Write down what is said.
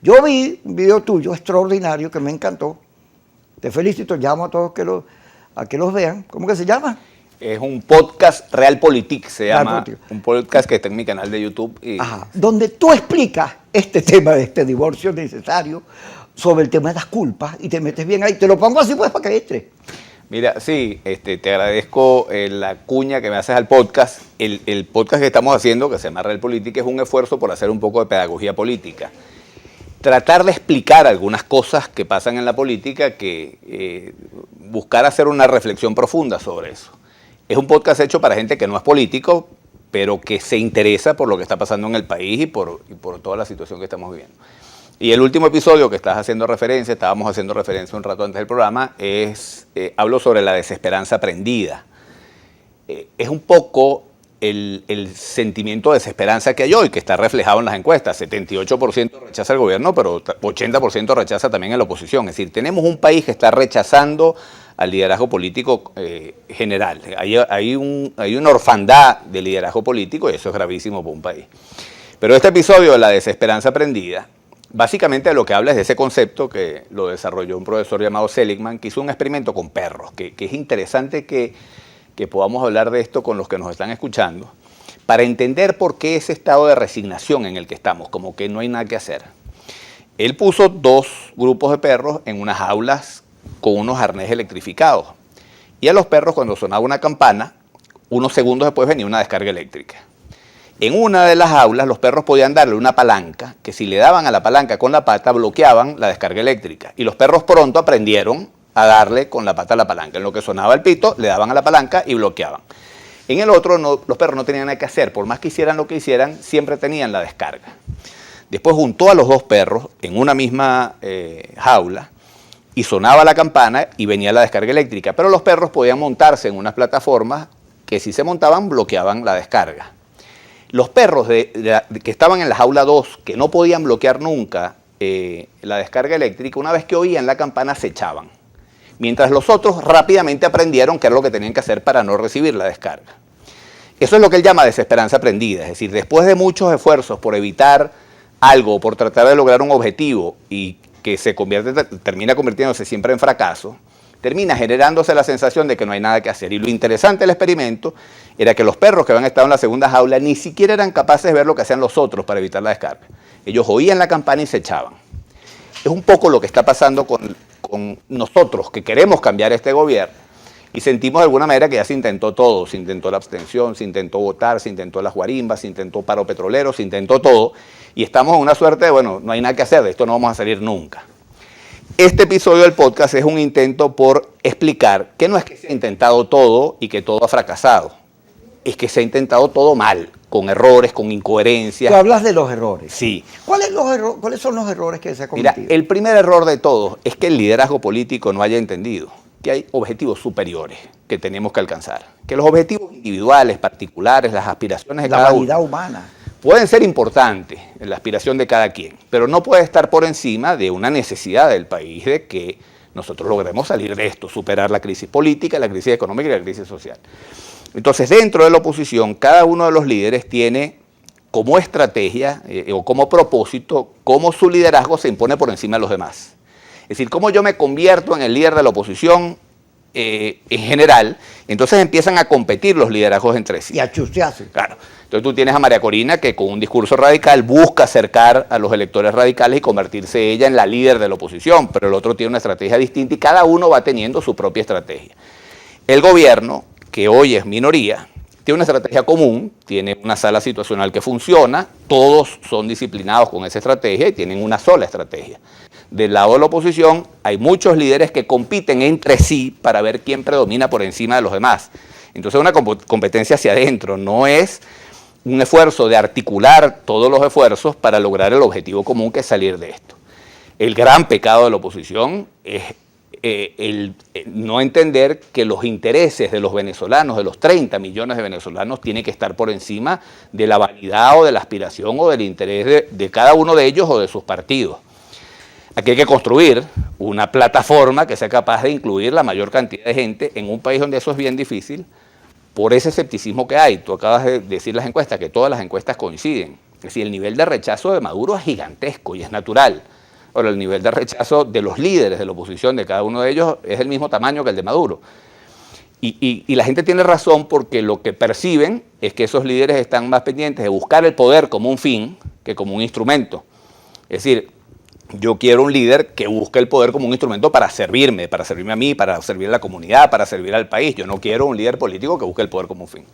Yo vi un video tuyo extraordinario que me encantó. Te felicito, llamo a todos a que los vean. ¿Cómo que se llama? Es un podcast, Realpolitik se llama, Realpolitik. un podcast que está en mi canal de YouTube. Ajá, donde tú explicas este tema de este divorcio necesario, sobre el tema de las culpas, y te metes bien ahí. Te lo pongo así pues para que entre. Mira, sí, te agradezco la cuña que me haces al podcast. El podcast que estamos haciendo, que se llama Realpolitik, es un esfuerzo por hacer un poco de pedagogía política. Tratar de explicar algunas cosas que pasan en la política, que buscar hacer una reflexión profunda sobre eso. Es un podcast hecho para gente que no es político, pero que se interesa por lo que está pasando en el país y por toda la situación que estamos viviendo. Y el último episodio que estábamos haciendo referencia un rato antes del programa, hablo sobre la desesperanza aprendida. Es un poco el sentimiento de desesperanza que hay hoy, que está reflejado en las encuestas. 78% rechaza el gobierno, pero 80% rechaza también a la oposición. Es decir, tenemos un país que está rechazando al liderazgo político general. Hay una orfandad de liderazgo político y eso es gravísimo para un país. Pero este episodio de la desesperanza aprendida, básicamente lo que habla es de ese concepto que lo desarrolló un profesor llamado Seligman, que hizo un experimento con perros, que es interesante que podamos hablar de esto con los que nos están escuchando, para entender por qué ese estado de resignación en el que estamos, como que no hay nada que hacer. Él puso 2 grupos de perros en unas jaulas con unos arneses electrificados. Y a los perros, cuando sonaba una campana, unos segundos después venía una descarga eléctrica. En una de las jaulas, los perros podían darle una palanca, que si le daban a la palanca con la pata, bloqueaban la descarga eléctrica. Y los perros pronto aprendieron a darle con la pata a la palanca. En lo que sonaba el pito, le daban a la palanca y bloqueaban. En el otro, los perros no tenían nada que hacer. Por más que hicieran lo que hicieran, siempre tenían la descarga. Después juntó a los 2 perros en una misma jaula y sonaba la campana y venía la descarga eléctrica. Pero los perros podían montarse en unas plataformas que si se montaban, bloqueaban la descarga. Los perros que estaban en la jaula 2, que no podían bloquear nunca la descarga eléctrica, una vez que oían la campana se echaban. Mientras los otros rápidamente aprendieron qué era lo que tenían que hacer para no recibir la descarga. Eso es lo que él llama desesperanza aprendida. Es decir, después de muchos esfuerzos por evitar algo, por tratar de lograr un objetivo y que termina convirtiéndose siempre en fracaso, termina generándose la sensación de que no hay nada que hacer. Y lo interesante del experimento era que los perros que habían estado en la segunda jaula ni siquiera eran capaces de ver lo que hacían los otros para evitar la descarga. Ellos oían la campana y se echaban. Es un poco lo que está pasando con nosotros, que queremos cambiar este gobierno, y sentimos de alguna manera que ya se intentó todo. Se intentó la abstención, se intentó votar, se intentó las guarimbas, se intentó paro petrolero, se intentó todo, y estamos en una suerte de, bueno, no hay nada que hacer, de esto no vamos a salir nunca. Este episodio del podcast es un intento por explicar que no es que se ha intentado todo y que todo ha fracasado, es que se ha intentado todo mal, con errores, con incoherencias. Tú hablas de los errores. Sí. ¿Cuáles son los errores que se han Mira, cometido? el primer error de todos es que el liderazgo político no haya entendido que hay objetivos superiores que tenemos que alcanzar, que los objetivos individuales, particulares, las aspiraciones de cada uno, la vanidad humana, pueden ser importantes en la aspiración de cada quien, pero no puede estar por encima de una necesidad del país de que nosotros logremos salir de esto, superar la crisis política, la crisis económica y la crisis social. Entonces, dentro de la oposición, cada uno de los líderes tiene como estrategia o como propósito cómo su liderazgo se impone por encima de los demás. Es decir, cómo yo me convierto en el líder de la oposición en general. Entonces empiezan a competir los liderazgos entre sí. y a chustearse. Claro. Entonces tú tienes a María Corina que con un discurso radical busca acercar a los electores radicales y convertirse ella en la líder de la oposición, pero el otro tiene una estrategia distinta y cada uno va teniendo su propia estrategia. El gobierno, que hoy es minoría, tiene una estrategia común, tiene una sala situacional que funciona, todos son disciplinados con esa estrategia y tienen una sola estrategia. Del lado de la oposición hay muchos líderes que compiten entre sí para ver quién predomina por encima de los demás. Entonces es una competencia hacia adentro, no es un esfuerzo de articular todos los esfuerzos para lograr el objetivo común que es salir de esto. El gran pecado de la oposición es el no entender que los intereses de los venezolanos, de los 30 millones de venezolanos, tienen que estar por encima de la vanidad o de la aspiración o del interés de cada uno de ellos o de sus partidos. Aquí hay que construir una plataforma que sea capaz de incluir la mayor cantidad de gente en un país donde eso es bien difícil por ese escepticismo que hay. Tú acabas de decir las encuestas, que todas las encuestas coinciden. Es decir, el nivel de rechazo de Maduro es gigantesco y es natural. Ahora, el nivel de rechazo de los líderes de la oposición, de cada uno de ellos, es el mismo tamaño que el de Maduro. Y la gente tiene razón porque lo que perciben es que esos líderes están más pendientes de buscar el poder como un fin que como un instrumento. Es decir, yo quiero un líder que busque el poder como un instrumento para servirme a mí, para servir a la comunidad, para servir al país. Yo no quiero un líder político que busque el poder como un fin.